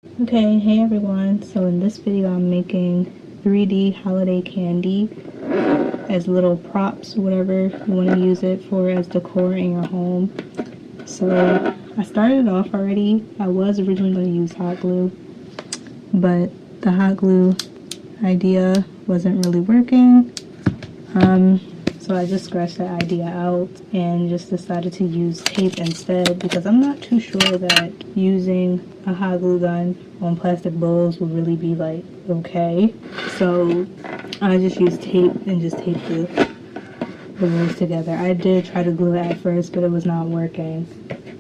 Okay, hey everyone. So in this video I'm making 3D holiday candy as little props, whatever you want to use it for as decor in your home. So I started it off already. I was originally going to use hot glue, but the hot glue idea wasn't really working. So I just scratched that idea out and just decided to use tape instead, because I'm not too sure that using a hot glue gun on plastic bowls will really be like okay. So I just used tape and just taped the bowls together. I did try to glue it at first, but it was not working.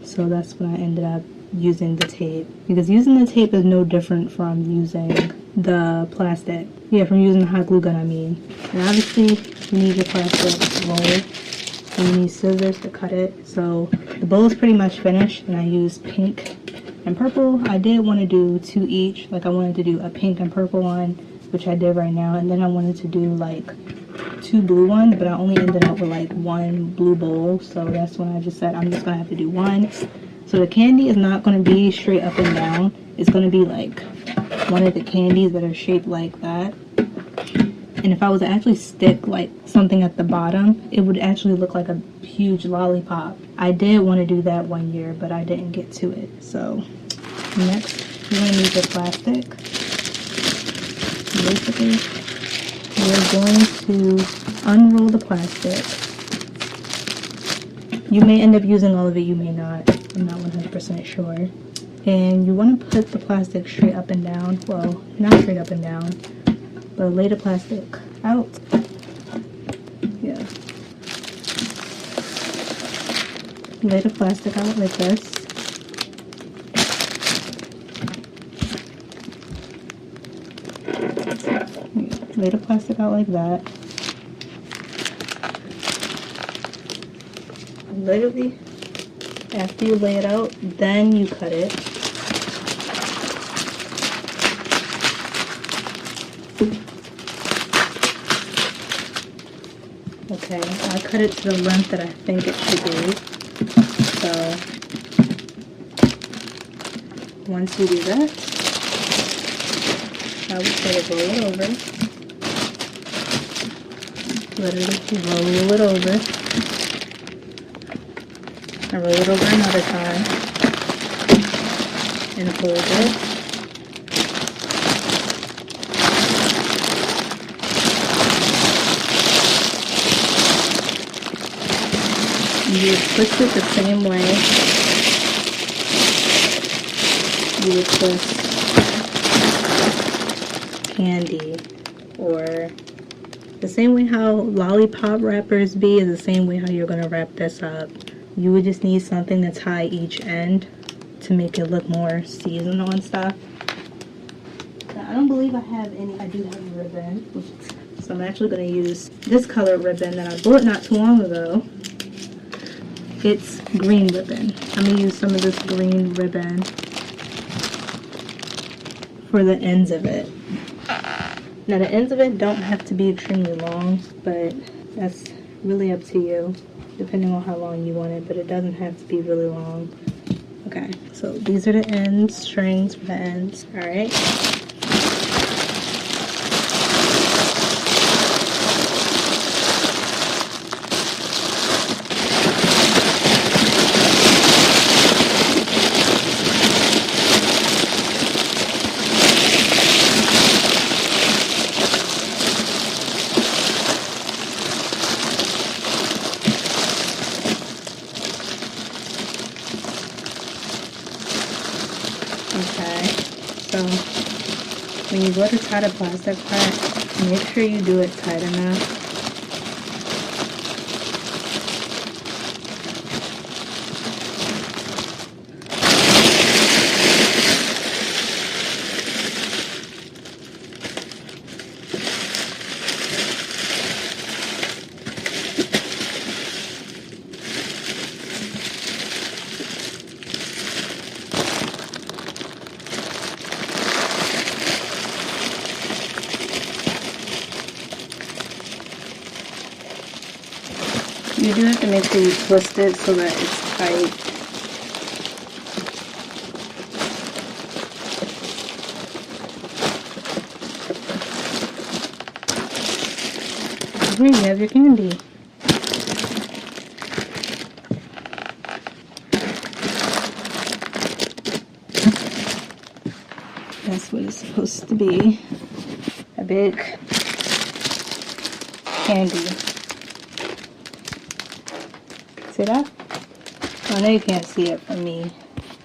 So that's when I ended up using the tape, because using the tape is no different from using the plastic. Yeah, from using the hot glue gun, I mean. And obviously you need your plastic roll and you need scissors to cut it. So the bowl is pretty much finished and I used pink and purple. I did want to do two each. Like I wanted to do a pink and purple one, which I did right now, and then I wanted to do like two blue ones, but I only ended up with like one blue bowl. So that's when I just said I'm just gonna have to do one. So the candy is not going to be straight up and down. It's going to be like one of the candies that are shaped like that. And if I was to actually stick like something at the bottom, it would actually look like a huge lollipop. I did want to do that one year, but I didn't get to it. So next, you're going to need your plastic. Basically, you're going to unroll the plastic. You may end up using all of it, you may not. I'm not 100% sure. And you want to put the plastic straight up and down. Well, not straight up and down, but lay the plastic out. Yeah. Lay the plastic out like this. Lay the plastic out like that. Literally, after you lay it out, then you cut it. Okay, I cut it to the length that I think it should be. So once you do that, I would say to roll it over. Literally roll it over. I roll it over another time and hold it. You would twist it the same way you would twist candy, or the same way how lollipop wrappers be is the same way how you're going to wrap this up. You would just need something to tie each end to make it look more seasonal and stuff. I don't believe I have any. I do have ribbon, so I'm actually going to use this color ribbon that I bought not too long ago. It's green ribbon. I'm going to use some of this green ribbon for the ends of it. Now the ends of it don't have to be extremely long, but that's really up to you, depending on how long you want it, but it doesn't have to be really long. Okay, so these are the ends, strings for the ends. All right. Okay, so when you go to tie the plastic part, make sure you do it tight enough. You do have to make sure you twist it so that it's tight. here you have your candy. That's what it's supposed to be. A big candy. See that? I know you can't see it from me.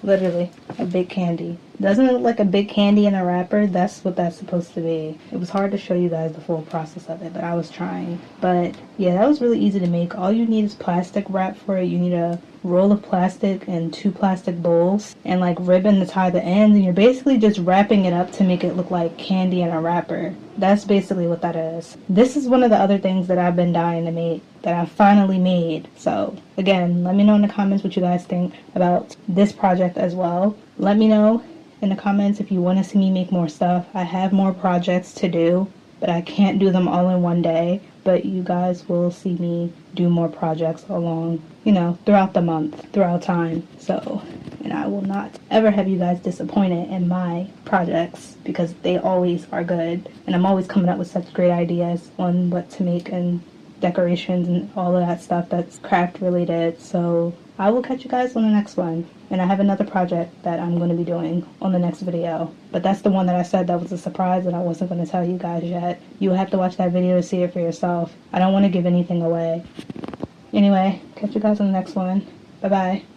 Literally, a big candy. Doesn't it look like a big candy in a wrapper? That's what that's supposed to be. It was hard to show you guys the full process of it, but I was trying. But yeah, that was really easy to make. All you need is plastic wrap for it. You need a roll of plastic and 2 plastic bowls and like ribbon to tie the ends, and you're basically just wrapping it up to make it look like candy in a wrapper. That's basically what that is. This is one of the other things that I've been dying to make, that I finally made. So again, let me know in the comments what you guys think about this project as well. Let me know in the comments if you want to see me make more stuff. I have more projects to do, but I can't do them all in one day. But you guys will see me do more projects along, you know, throughout the month, throughout time. So, and I will not ever have you guys disappointed in my projects, because they always are good. And I'm always coming up with such great ideas on what to make and decorations and all of that stuff that's craft related. So I will catch you guys on the next one. And I have another project that I'm going to be doing on the next video. But that's the one that I said that was a surprise and I wasn't going to tell you guys yet. You will have to watch that video to see it for yourself. I don't want to give anything away. Anyway, catch you guys on the next one. Bye-bye.